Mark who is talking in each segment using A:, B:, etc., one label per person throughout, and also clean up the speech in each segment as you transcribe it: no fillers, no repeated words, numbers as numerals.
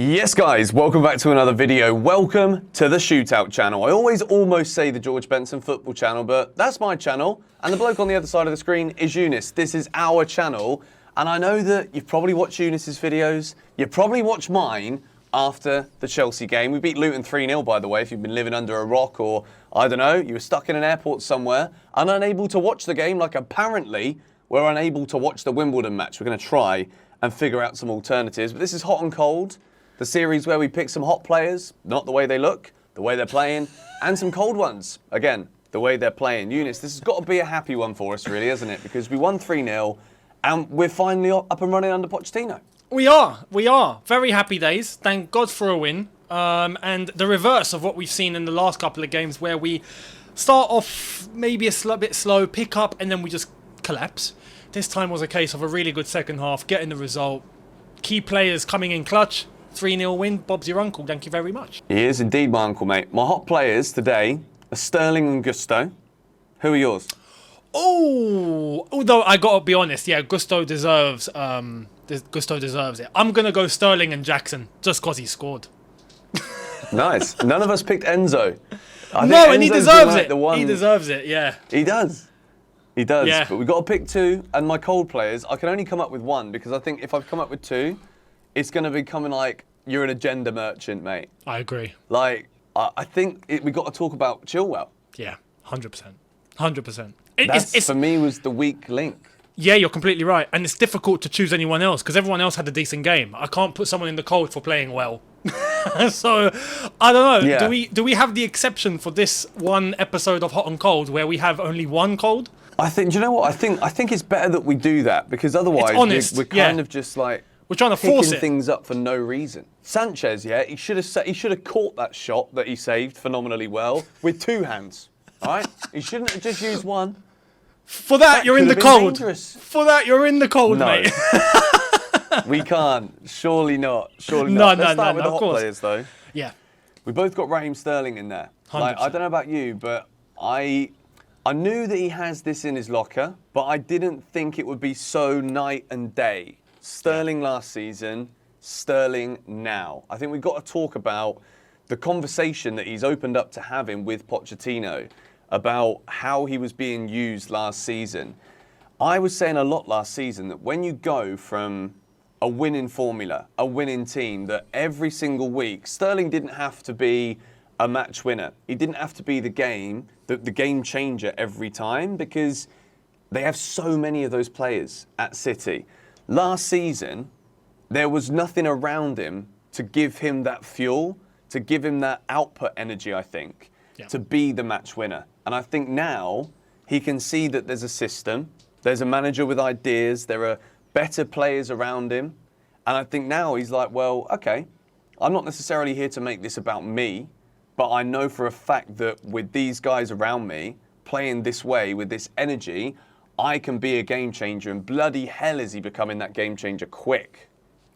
A: Yes guys, welcome back to another video. Welcome to the ShootOut channel. I always almost say the George Benson football channel, but that's my channel. And the bloke on the other side of the screen is Eunice. This is our channel. And I know that you've probably watched Eunice's videos. You probably watched mine after the Chelsea game. We beat Luton 3-0, by the way, if you've been living under a rock or, I don't know, you were stuck in an airport somewhere and unable to watch the game, like apparently we're unable to watch the Wimbledon match. We're going to try and figure out some alternatives. But this is Hot and Cold, the series where we pick some hot players, not the way they look, the way they're playing, and some cold ones, again, the way they're playing. Eunice, this has got to be a happy one for us, really, hasn't it? Because we won 3-0, and we're finally up and running under Pochettino.
B: We are. Very happy days. Thank God for a win. And the reverse of what we've seen in the last couple of games where we start off maybe a bit slow, pick up, and then we just collapse. This time was a case of a really good second half, getting the result. Key players coming in clutch. 3-0 win. Bob's your uncle. Thank you very much.
A: He is indeed my uncle, mate. My hot players today are Sterling and Gusto. Who are yours?
B: Oh, although I got to be honest, yeah, Gusto deserves it. I'm going to go Sterling and Jackson just because he scored.
A: Nice. None of us picked Enzo.
B: No, and he deserves it. He deserves it, yeah.
A: He does. He does.
B: Yeah.
A: But we've got to pick two. And my cold players, I can only come up with one because I think if I've come up with two, it's going to be coming like you're an agenda merchant, mate.
B: I agree.
A: Like, I think we've got to talk about Chilwell.
B: Yeah, 100%. 100%.
A: That's, for me, was the weak link.
B: Yeah, you're completely right. And it's difficult to choose anyone else because everyone else had a decent game. I can't put someone in the cold for playing well. So, I don't know.
A: Yeah.
B: Do we have the exception for this one episode of Hot and Cold where we have only one cold?
A: I think, do you know what? I think it's better that we do that because otherwise we're kind of just like...
B: We're trying to force it.
A: Things up for no reason. Sanchez, yeah, he should have caught that shot that he saved phenomenally well with two hands. All right, he shouldn't have just used one.
B: For that you're in the cold.
A: Dangerous.
B: For that you're in the cold,
A: no.
B: mate.
A: We can't. Surely not. Surely not. Let's start with the hot players, though.
B: Yeah.
A: We both got Raheem Sterling in there.
B: 100%.
A: Like, I don't know about you, but I knew that he has this in his locker, but I didn't think it would be so night and day. Sterling last season, Sterling now. I think we've got to talk about the conversation that he's opened up to having with Pochettino about how he was being used last season. I was saying a lot last season that when you go from a winning formula, a winning team, that every single week, Sterling didn't have to be a match winner. He didn't have to be the game changer every time because they have so many of those players at City. Last season, there was nothing around him to give him that fuel, to give him that output energy, I think, to be the match winner. And I think now he can see that there's a system, there's a manager with ideas, there are better players around him. And I think now he's like, well, okay, I'm not necessarily here to make this about me, but I know for a fact that with these guys around me, playing this way, with this energy, I can be a game changer, and bloody hell is he becoming that game changer quick.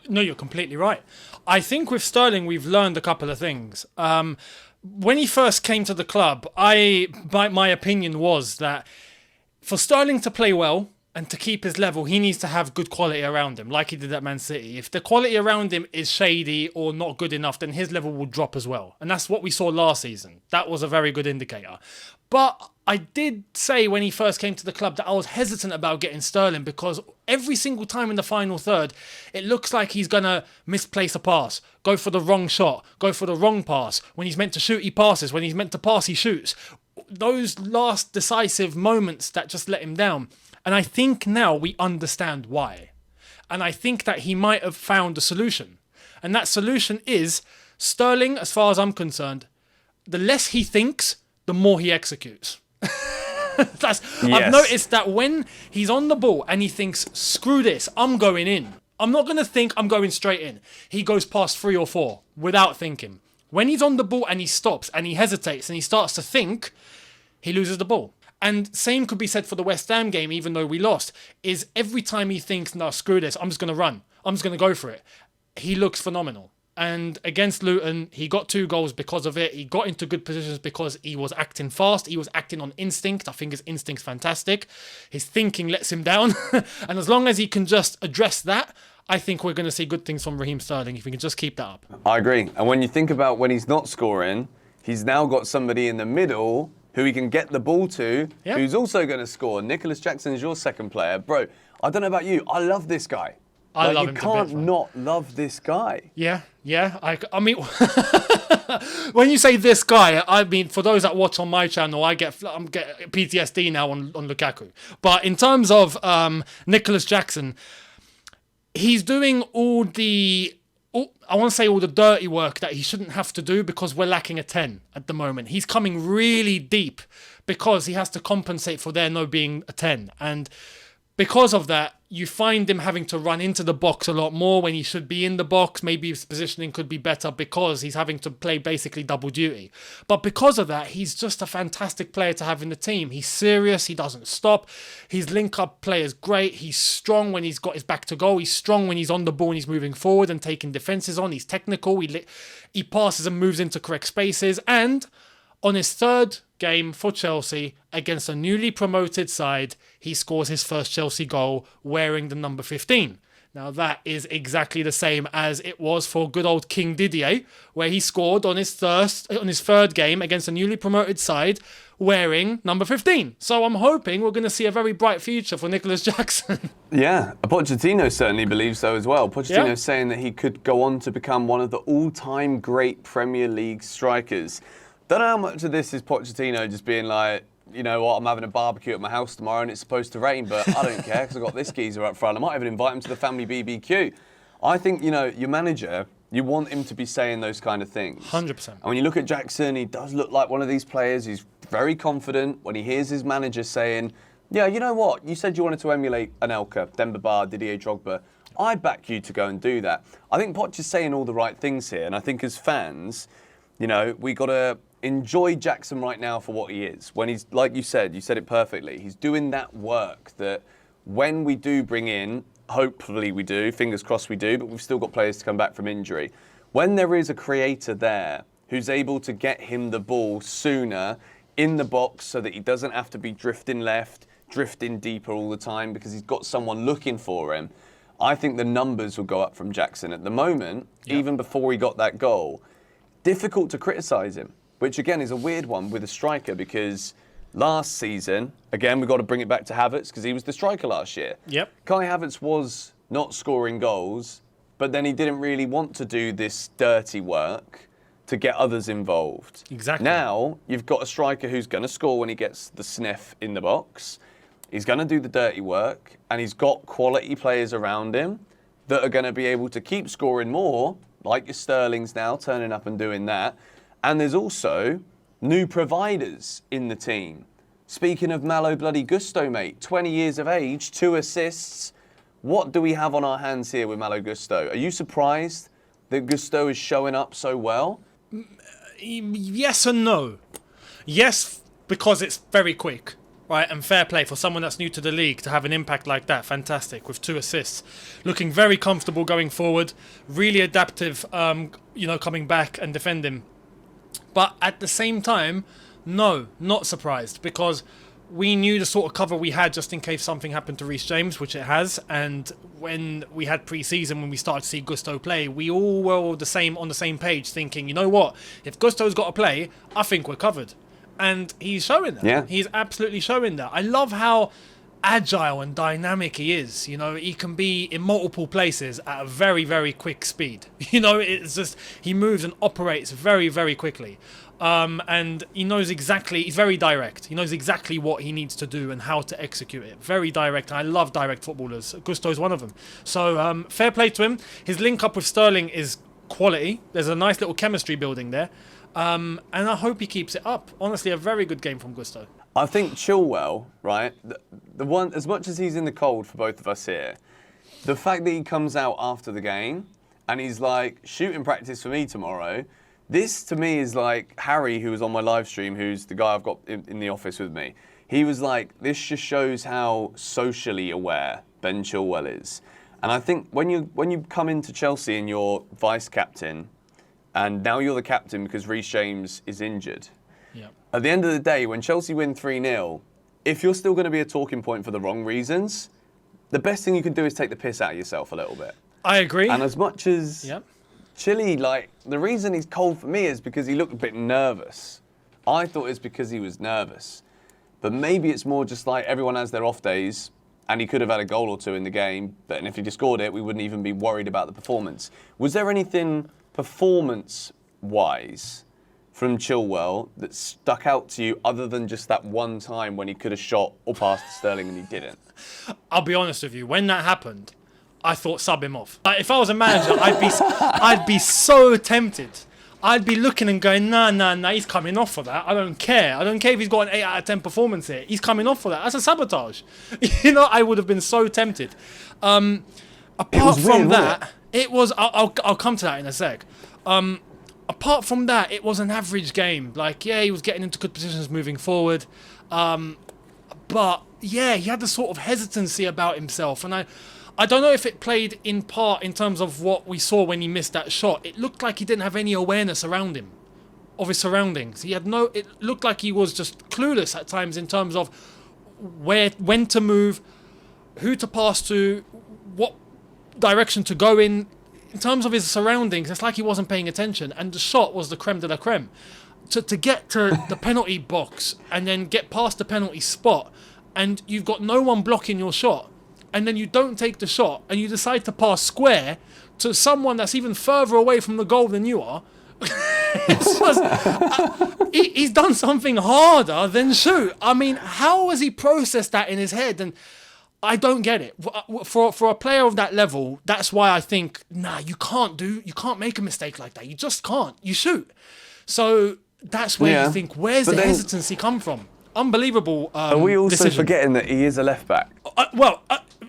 B: No, you're completely right. I think with Sterling, we've learned a couple of things. When he first came to the club, my opinion was that for Sterling to play well and to keep his level, he needs to have good quality around him, like he did at Man City. If the quality around him is shady or not good enough, then his level will drop as well. And that's what we saw last season. That was a very good indicator. But I did say when he first came to the club that I was hesitant about getting Sterling because every single time in the final third, it looks like he's going to misplace a pass, go for the wrong shot, go for the wrong pass. When he's meant to shoot, he passes. When he's meant to pass, he shoots. Those last decisive moments that just let him down. And I think now we understand why. And I think that he might have found a solution. And that solution is Sterling, as far as I'm concerned, the less he thinks, the more he executes. I've noticed that when he's on the ball and he thinks, screw this, I'm going in. I'm not going to think, I'm going straight in. He goes past 3 or 4 without thinking. When he's on the ball and he stops and he hesitates and he starts to think, he loses the ball. And same could be said for the West Ham game, even though we lost, is every time he thinks, no, screw this, I'm just going to run. I'm just going to go for it. He looks phenomenal. And against Luton, he got 2 goals because of it. He got into good positions because he was acting fast. He was acting on instinct. I think his instinct's fantastic. His thinking lets him down. And as long as he can just address that, I think we're going to see good things from Raheem Sterling if we can just keep that up.
A: I agree. And when you think about when he's not scoring, he's now got somebody in the middle who he can get the ball to,
B: Yep.
A: who's also going to score. Nicholas Jackson is your second player. Bro, I don't know about you. I love this guy.
B: I love him to
A: You can't
B: bits, man.
A: not love this guy.
B: Yeah. I mean, when you say this guy, I mean, for those that watch on my channel, I'm get PTSD now on Lukaku. But in terms of Nicholas Jackson, he's doing all the dirty work that he shouldn't have to do because we're lacking a 10 at the moment. He's coming really deep because he has to compensate for there no being a 10. And because of that, you find him having to run into the box a lot more when he should be in the box. Maybe his positioning could be better because he's having to play basically double duty. But because of that, he's just a fantastic player to have in the team. He's serious. He doesn't stop. His link-up play is great. He's strong when he's got his back to goal. He's strong when he's on the ball and he's moving forward and taking defenses on. He's technical. He passes and moves into correct spaces. And on his third game for Chelsea against a newly promoted side, he scores his first Chelsea goal wearing the number 15. Now that is exactly the same as it was for good old King Didier, where he scored on his third game against a newly promoted side wearing number 15. So I'm hoping we're going to see a very bright future for Nicholas Jackson.
A: Yeah, Pochettino certainly believes so as well. Pochettino's saying that he could go on to become one of the all-time great Premier League strikers. Don't know how much of this is Pochettino just being like, you know what, I'm having a barbecue at my house tomorrow and it's supposed to rain, but I don't care because I've got this geezer up front. I might even invite him to the family BBQ. I think, your manager, you want him to be saying those kind of things.
B: 100%.
A: And when you look at Jackson, he does look like one of these players. He's very confident. When he hears his manager saying, yeah, you know what, you said you wanted to emulate Anelka, Demba Ba, Didier Drogba. I back you to go and do that. I think Poch is saying all the right things here. And I think as fans, we got to enjoy Jackson right now for what he is. When he's, like you said it perfectly, he's doing that work that when we do bring in, hopefully we do, fingers crossed we do, but we've still got players to come back from injury. When there is a creator there who's able to get him the ball sooner in the box so that he doesn't have to be drifting left, drifting deeper all the time because he's got someone looking for him, I think the numbers will go up from Jackson. At the moment, even before he got that goal, difficult to criticise him. Which, again, is a weird one with a striker because last season, again, we've got to bring it back to Havertz because he was the striker last year.
B: Yep.
A: Kai Havertz was not scoring goals, but then he didn't really want to do this dirty work to get others involved.
B: Exactly.
A: Now, you've got a striker who's going to score when he gets the sniff in the box. He's going to do the dirty work, and he's got quality players around him that are going to be able to keep scoring more, like your Sterlings now, turning up and doing that. And there's also new providers in the team. Speaking of Malo bloody Gusto, mate, 20 years of age, 2 assists. What do we have on our hands here with Malo Gusto? Are you surprised that Gusto is showing up so well?
B: Yes and no. Yes, because it's very quick, right? And fair play for someone that's new to the league to have an impact like that. Fantastic, with 2 assists. Looking very comfortable going forward. Really adaptive, coming back and defending. But at the same time, no, not surprised because we knew the sort of cover we had just in case something happened to Reece James, which it has. And when we had pre-season, when we started to see Gusto play, we all were on the same page thinking, you know what, if Gusto's got to play, I think we're covered. And he's showing that.
A: Yeah.
B: He's absolutely showing that. I love how agile and dynamic he is. He can be in multiple places at a very, very quick speed. It's just, he moves and operates very, very quickly. And he knows exactly, he's very direct. He knows exactly what he needs to do and how to execute it. Very direct. I love direct footballers. Gusto's one of them. So fair play to him. His link up with Sterling is quality. There's a nice little chemistry building there. And I hope he keeps it up. Honestly, a very good game from Gusto.
A: I think Chilwell, right, the one, as much as he's in the cold for both of us here, the fact that he comes out after the game and he's like, shooting practice for me tomorrow, this to me is like Harry, who was on my live stream, who's the guy I've got in the office with me. He was like, this just shows how socially aware Ben Chilwell is. And I think when you come into Chelsea and you're vice captain, and now you're the captain because Reece James is injured, at the end of the day, when Chelsea win 3-0, if you're still going to be a talking point for the wrong reasons, the best thing you can do is take the piss out of yourself a little bit.
B: I agree.
A: And as much as
B: Yep.
A: Chile, like, the reason he's cold for me is because he looked a bit nervous. I thought it's because he was nervous. But maybe it's more just like everyone has their off days, and he could have had a goal or two in the game, and if he'd have scored it, we wouldn't even be worried about the performance. Was there anything performance-wise from Chilwell that stuck out to you other than just that one time when he could have shot or passed to Sterling and he didn't?
B: I'll be honest with you. When that happened, I thought sub him off. Like, if I was a manager, I'd be so tempted. I'd be looking and going, nah, he's coming off for that. I don't care. I don't care if he's got an 8 out of 10 performance here. He's coming off for that. That's a sabotage. You know, I would have been so tempted. Apart from that, it was. I'll come to that in a sec. Apart from that, it was an average game. Like, yeah, he was getting into good positions moving forward. But, yeah, he had the sort of hesitancy about himself. And I don't know if it played in part in terms of what we saw when he missed that shot. It looked like he didn't have any awareness around him, of his surroundings. It looked like he was just clueless at times in terms of when to move, who to pass to, what direction to go in. In terms of his surroundings, it's like he wasn't paying attention. And the shot was the creme de la creme. To get to the penalty box and then get past the penalty spot, and you've got no one blocking your shot, and then you don't take the shot, and you decide to pass square to someone that's even further away from the goal than you are. He's done something harder than shoot. I mean, how has he processed that in his head? And I don't get it. For a player of that level, that's why I think, you can't make a mistake like that. You just can't. You shoot. So that's where you think, where's the hesitancy come from? Unbelievable
A: Are we also
B: decision.
A: forgetting that he is a left back?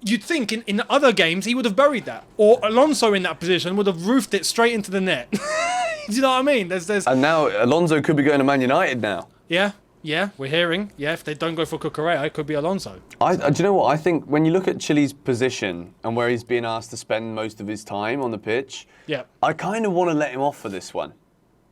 B: You'd think in other games he would have buried that, or Alonso in that position would have roofed it straight into the net. Do you know what I mean? There's
A: And now Alonso could be going to Man United now.
B: Yeah, we're hearing. Yeah, if they don't go for Cucurella, it could be Alonso.
A: Do you know what? I think when you look at Chile's position and where he's being asked to spend most of his time on the pitch, I kind of want to let him off for this one.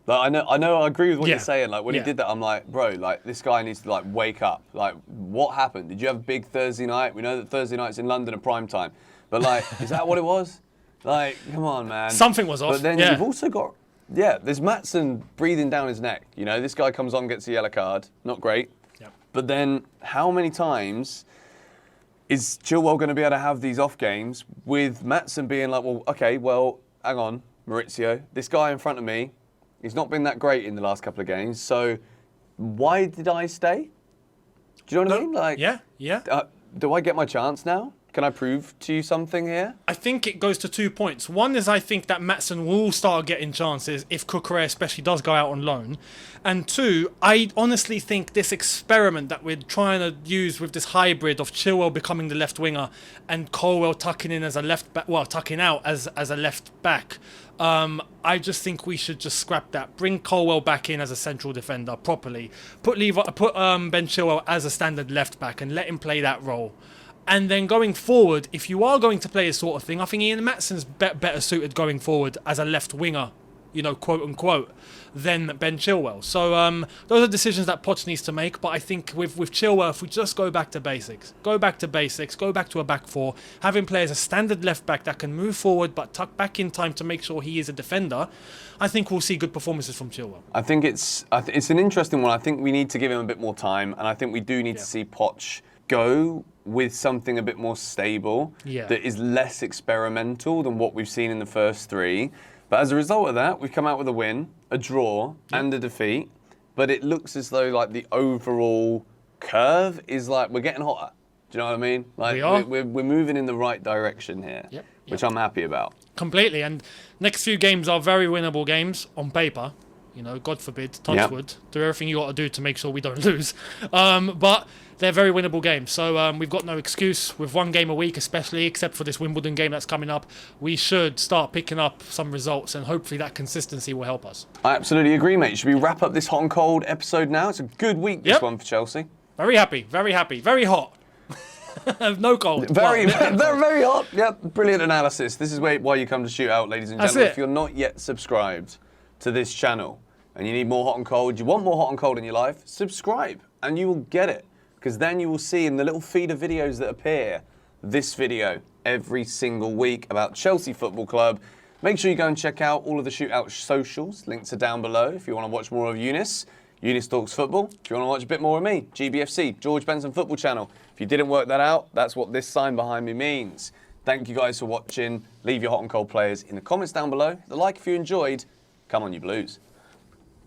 A: Like, I know, I agree with what you're saying. Like, when he did that, I'm like, bro, like, this guy needs to, like, wake up. Like, what happened? Did you have a big Thursday night? We know that Thursday nights in London are prime time. But, like, is that what it was? Like, come on, man.
B: Something was off.
A: But then you've also got, there's Maatsen breathing down his neck. You know, this guy comes on, gets a yellow card. Not great.
B: Yep.
A: But then how many times is Chilwell going to be able to have these off games with Maatsen being like, well, okay, well, hang on, Maurizio, this guy in front of me, he's not been that great in the last couple of games, so why did I stay? Do you know what I mean? Like, do I get my chance now? Can I prove to you something here?
B: I think it goes to 2 points. One is I think that Maatsen will start getting chances if Cucurella especially does go out on loan. And two, I honestly think this experiment that we're trying to use with this hybrid of Chilwell becoming the left winger and Colwell tucking in as a left back, tucking out as a left back. I just think we should just scrap that. Bring Colwell back in as a central defender properly. Put Ben Chilwell as a standard left back and let him play that role. And then going forward, if you are going to play this sort of thing, I think Ian Maatsen's better suited going forward as a left winger, quote unquote, than Ben Chilwell. So those are decisions that Poch needs to make. But I think with Chilwell, if we just go back to basics, go back to a back four, have him play as a standard left back that can move forward but tuck back in time to make sure he is a defender, I think we'll see good performances from Chilwell.
A: I think it's an interesting one. I think we need to give him a bit more time, and I think we do need to see Poch go with something a bit more stable that is less experimental than what we've seen in the first three. But as a result of that, we've come out with a win, a draw, and a defeat. But it looks as though like the overall curve is like we're getting hotter. Do you know what I mean? Like
B: we are.
A: We're moving in the right direction here, which I'm happy about.
B: Completely. And next few games are very winnable games on paper. God forbid, touch wood, do everything you got to do to make sure we don't lose. But they're very winnable games. So we've got no excuse with one game a week, especially, except for this Wimbledon game that's coming up. We should start picking up some results, and hopefully that consistency will help us.
A: I absolutely agree, mate. Should we wrap up this hot and cold episode now? It's a good week, this one for Chelsea.
B: Very happy, very hot. No cold.
A: Very hot. Yep, brilliant analysis. This is why you come to ShootOut, ladies and gentlemen. If you're not yet subscribed to this channel and you need more hot and cold, you want more hot and cold in your life, subscribe and you will get it. Because then you will see in the little feed of videos that appear this video every single week about Chelsea Football Club. Make sure you go and check out all of the ShootOut socials. Links are down below if you want to watch more of Eunice. Eunice Talks Football. If you want to watch a bit more of me, GBFC, George Benson Football Channel. If you didn't work that out, that's what this sign behind me means. Thank you guys for watching. Leave your hot and cold players in the comments down below. The like if you enjoyed. Come on, you Blues.